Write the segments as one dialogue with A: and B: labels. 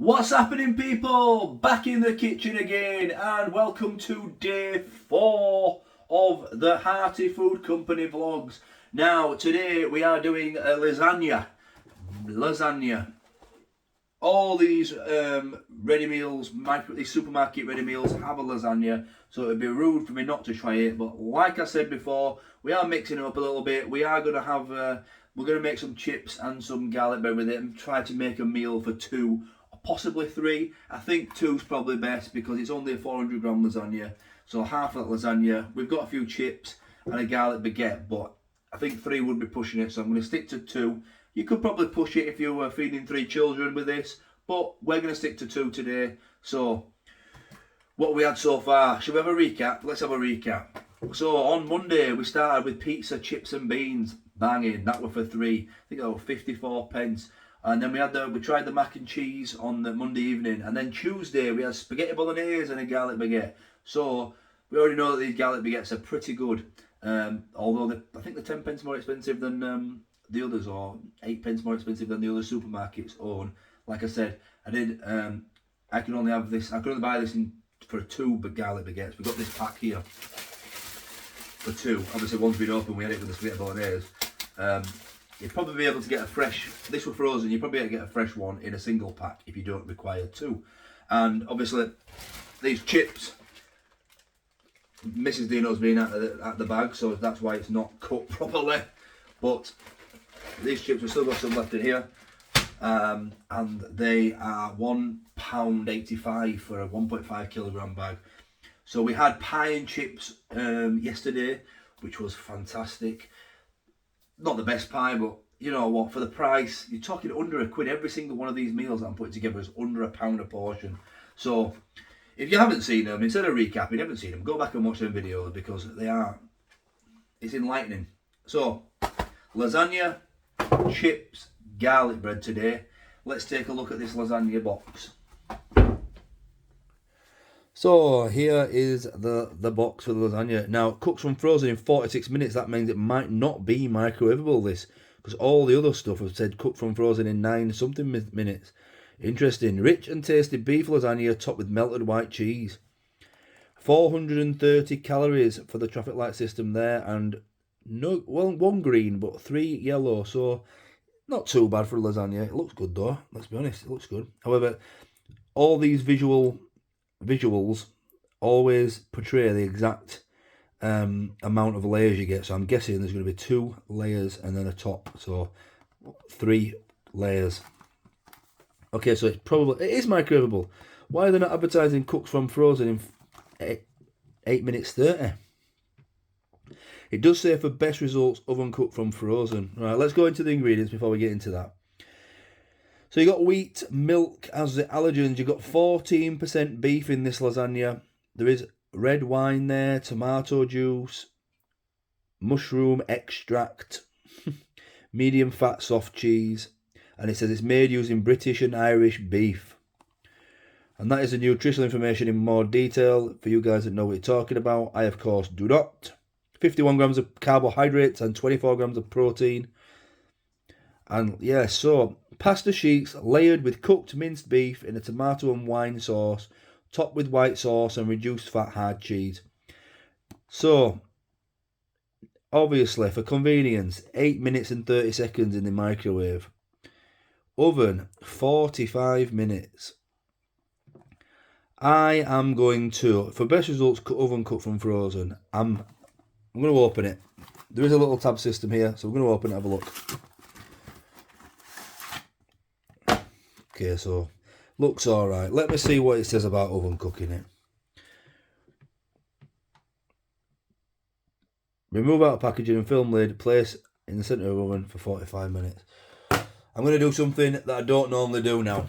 A: What's happening, people? Back in the kitchen again, and welcome to day 4 of the Hearty Food Company vlogs. Now, today we are doing a lasagna. All these ready meals, these supermarket ready meals have a lasagna, so it'd be rude for me not to try it. But like I said before, we are mixing it up a little bit. We are going to have, we're going to make some chips and some garlic bread with it and try to make a meal for 2. Possibly 3. I think 2's probably best because it's only a 400 gram lasagna. So half of that lasagna. We've got a few chips and a garlic baguette, but I think 3 would be pushing it. So I'm going to stick to 2. You could probably push it if you were feeding 3 children with this, but we're going to stick to 2 today. So what we had so far. Should we have a recap? Let's have a recap. So on Monday we started with pizza, chips and beans. Banging. That were for 3. I think that was 54 pence. And then we tried the mac and cheese on the Monday evening, and then Tuesday we had spaghetti bolognese and a garlic baguette. So we already know that these garlic baguettes are pretty good, although I think they're 10 pence more expensive than the others, or 8 pence more expensive than the other supermarkets own. Like I said, I can only buy this for 2 garlic baguettes. We've got this pack here for 2. Obviously one's been open, we had it with the spaghetti bolognese. You'd probably be able to get a fresh, this were frozen, you'd probably be able to get a fresh one in a single pack if you don't require 2. And obviously, these chips, Mrs. Deano's been at the bag, so that's why it's not cut properly. But these chips, we've still got some left in here. And they are £1.85 for a 1.5 kilogram bag. So we had pie and chips yesterday, which was fantastic. Not the best pie, but you know what, for the price, you're talking under £1. Every single one of these meals that I'm putting together is under £1 a portion. So if you haven't seen them, instead of recapping, haven't seen them, go back and watch them videos because it's enlightening. So lasagna, chips, garlic bread today. Let's take a look at this lasagna box. So here is the box for the lasagna. Now, it cooks from frozen in 46 minutes. That means it might not be microwavable, this, because all the other stuff have said cook from frozen in 9-something minutes. Interesting. Rich and tasty beef lasagna topped with melted white cheese. 430 calories for the traffic light system there, and no, well, 1 green but 3 yellow. So not too bad for a lasagna. It looks good though. Let's be honest, it looks good. However, all these visuals always portray the exact amount of layers you get. So I'm guessing there's going to be 2 layers and then a top, so 3 layers. Okay, so it is microwavable. Why are they not advertising cooks from frozen in 8 minutes 30? It does say for best results, oven cooked from frozen. Right, let's go into the ingredients before we get into that. So you got wheat, milk as the allergens. You got 14% beef in this lasagna. There is red wine there, tomato juice, mushroom extract, medium fat soft cheese, and it says it's made using British and Irish beef. And that is the nutritional information in more detail for you guys that know what you're talking about. I, of course, do not. 51 grams of carbohydrates and 24 grams of protein. And yeah, so pasta sheets layered with cooked minced beef in a tomato and wine sauce, topped with white sauce and reduced fat hard cheese. So, obviously, for convenience, 8 minutes and 30 seconds in the microwave. Oven, 45 minutes. I am going to, for best results, oven cooked from frozen, I'm going to open it. There is a little tab system here, so we're going to open it and have a look. Okay, so looks alright. Let me see what it says about oven cooking it. Remove out of packaging and film lid. Place in the centre of the oven for 45 minutes. I'm going to do something that I don't normally do now.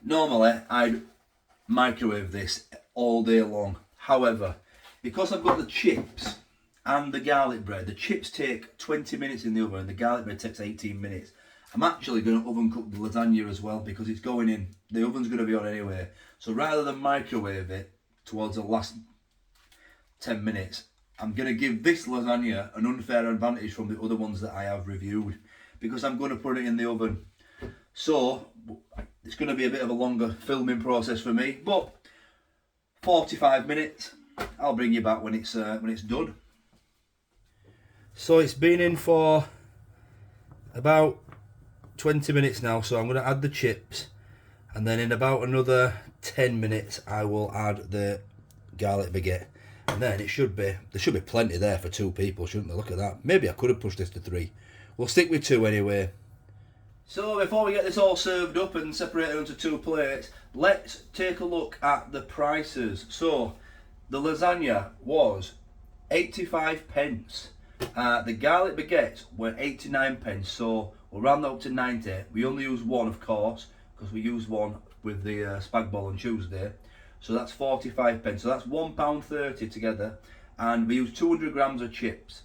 A: Normally, I'd microwave this all day long. However, because I've got the chips and the garlic bread, the chips take 20 minutes in the oven and the garlic bread takes 18 minutes. I'm actually going to oven cook the lasagna as well because it's going in. The oven's going to be on anyway. So rather than microwave it towards the last 10 minutes, I'm going to give this lasagna an unfair advantage from the other ones that I have reviewed because I'm going to put it in the oven. So it's going to be a bit of a longer filming process for me, but 45 minutes. I'll bring you back when it's done. So it's been in for about 20 minutes now, so I'm going to add the chips, and then in about another 10 minutes I will add the garlic baguette, and then there should be plenty there for 2 people, shouldn't there? Look at that. Maybe I could have pushed this to 3. We'll stick with 2 anyway. So before we get this all served up and separated into 2 plates, let's take a look at the prices. So the lasagna was 85 pence. The garlic baguettes were 89 pence, so we'll round that up to 90. We only used one, of course, because we used one with the spag bol on Tuesday. So that's 45 pence. So that's £1.30 together. And we used 200 grams of chips,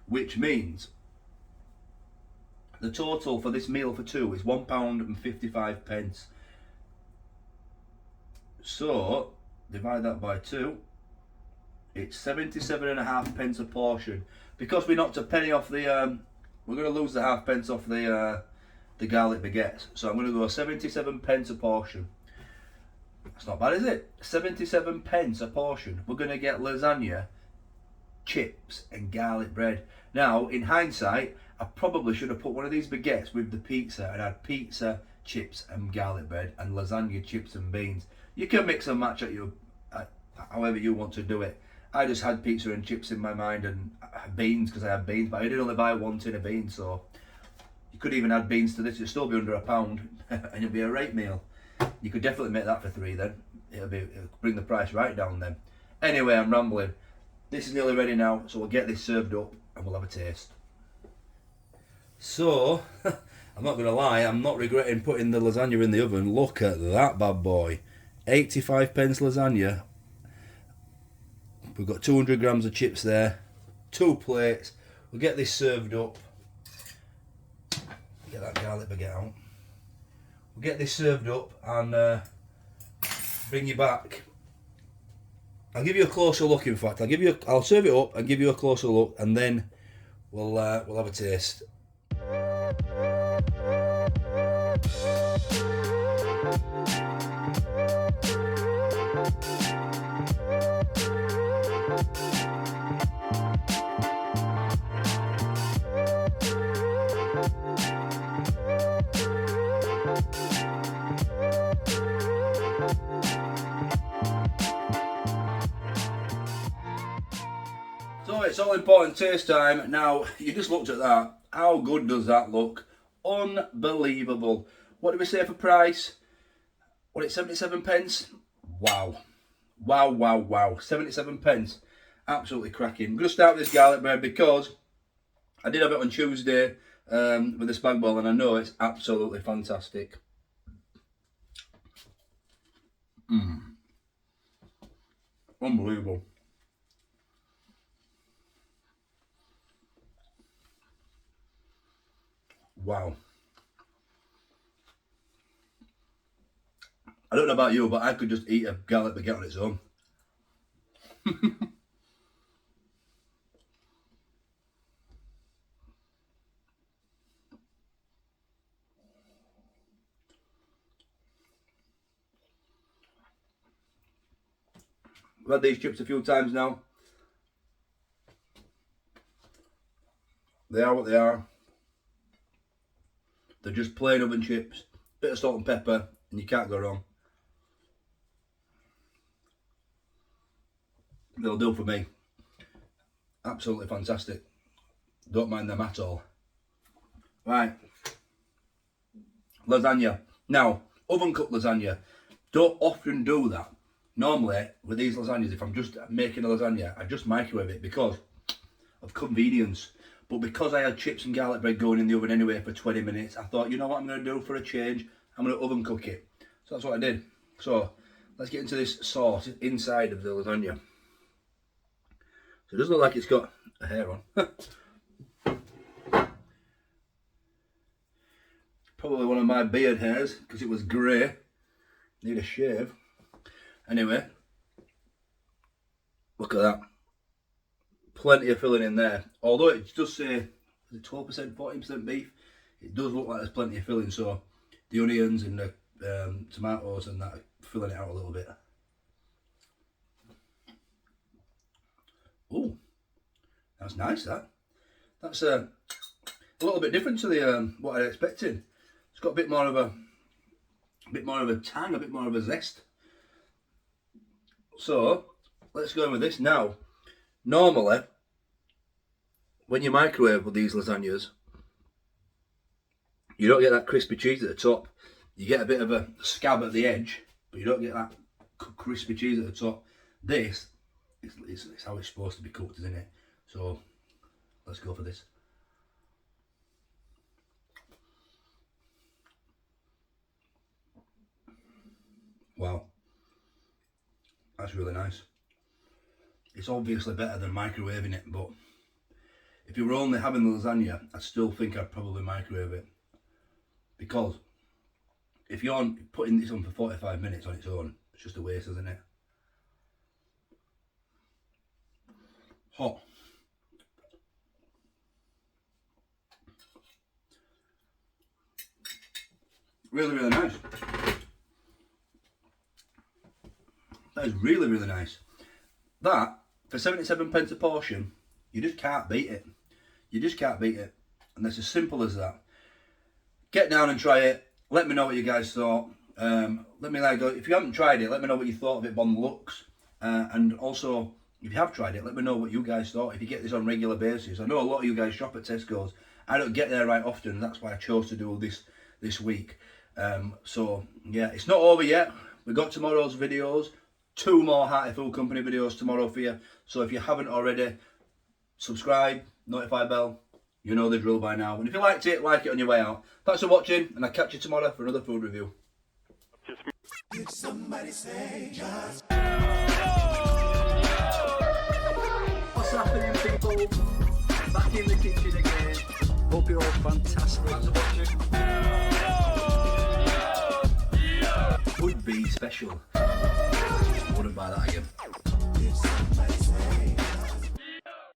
A: which means the total for this meal for 2 is £1.55. So divide that by 2. It's 77.5 pence a portion. Because we knocked a penny off the, we're going to lose the half pence off the garlic baguettes. So I'm going to go 77 pence a portion. That's not bad, is it? 77 pence a portion. We're going to get lasagna, chips and garlic bread. Now, in hindsight, I probably should have put one of these baguettes with the pizza and had pizza, chips and garlic bread, and lasagna, chips and beans. You can mix and match at however you want to do it. I just had pizza and chips in my mind, and beans because I had beans, but I did only buy 1 tin of beans, so you could even add beans to this. It'd still be under £1 and it'll be a right meal. You could definitely make that for 3 then. It'll bring the price right down then. Anyway, I'm rambling. This is nearly ready now, so we'll get this served up and we'll have a taste. So, I'm not going to lie, I'm not regretting putting the lasagna in the oven. Look at that bad boy. 85 pence lasagna. We've got 200 grams of chips there. 2 plates. We'll get this served up. Get that garlic baguette out. We'll get this served up and bring you back. I'll give you a closer look. In fact, I'll serve it up and give you a closer look, and then we'll have a taste. So it's all important taste time. Now, you just looked at that. How good does that look? Unbelievable. What did we say for price? What, it's 77 pence? Wow. Wow, wow, wow. 77 pence. Absolutely cracking. I'm going to start with this garlic bread because I did have it on Tuesday with the spag bol, and I know it's absolutely fantastic. Unbelievable. Wow. I don't know about you, but I could just eat a garlic baguette on its own. I've had these chips a few times now. They are what they are. They're just plain oven chips, bit of salt and pepper, and you can't go wrong. They'll do for me. Absolutely fantastic. Don't mind them at all. Right. Lasagna. Now, oven cooked lasagna. Don't often do that. Normally, with these lasagnas, if I'm just making a lasagna, I just microwave it because of convenience. But because I had chips and garlic bread going in the oven anyway for 20 minutes, I thought, you know what I'm going to do for a change? I'm going to oven cook it. So that's what I did. So let's get into this sauce inside of the lasagna. So it doesn't look like it's got a hair on. Probably one of my beard hairs because it was grey. Need a shave. Anyway, look at that. Plenty of filling in there. Although it does say 12%, 14% beef, it does look like there's plenty of filling. So the onions and the tomatoes and that, filling it out a little bit. Oh, that's nice. That's a little bit different to the what I expected. It's got a bit more of a tang, a bit more of a zest. So let's go in with this now. Normally, when you microwave with these lasagnas, you don't get that crispy cheese at the top. You get a bit of a scab at the edge, but you don't get that crispy cheese at the top. This is how it's supposed to be cooked, isn't it? So let's go for this. Wow, that's really nice. It's obviously better than microwaving it, but if you were only having the lasagna, I still think I'd probably microwave it. Because if you're putting this on for 45 minutes on its own, it's just a waste, isn't it? Hot. Really, really nice. That is really, really nice. That, for 77p a portion, you just can't beat it. You just can't beat it. And it's as simple as that. Get down and try it. Let me know what you guys thought. Let me know, if you haven't tried it, let me know what you thought of it on the looks. And also, if you have tried it, let me know what you guys thought. If you get this on a regular basis. I know a lot of you guys shop at Tesco's. I don't get there right often. That's why I chose to do this week. So, yeah, it's not over yet. We've got tomorrow's videos. 2 more Hearty Food Company videos tomorrow for you. So if you haven't already, subscribe, notify bell. You know the drill by now. And if you liked it, like it on your way out. Thanks for watching, and I'll catch you tomorrow for another food review. Did somebody say just... What's happening, people? Back in the kitchen again. Hope you're all fantastic. Thanks for watching. Would be special. Wouldn't buy that again.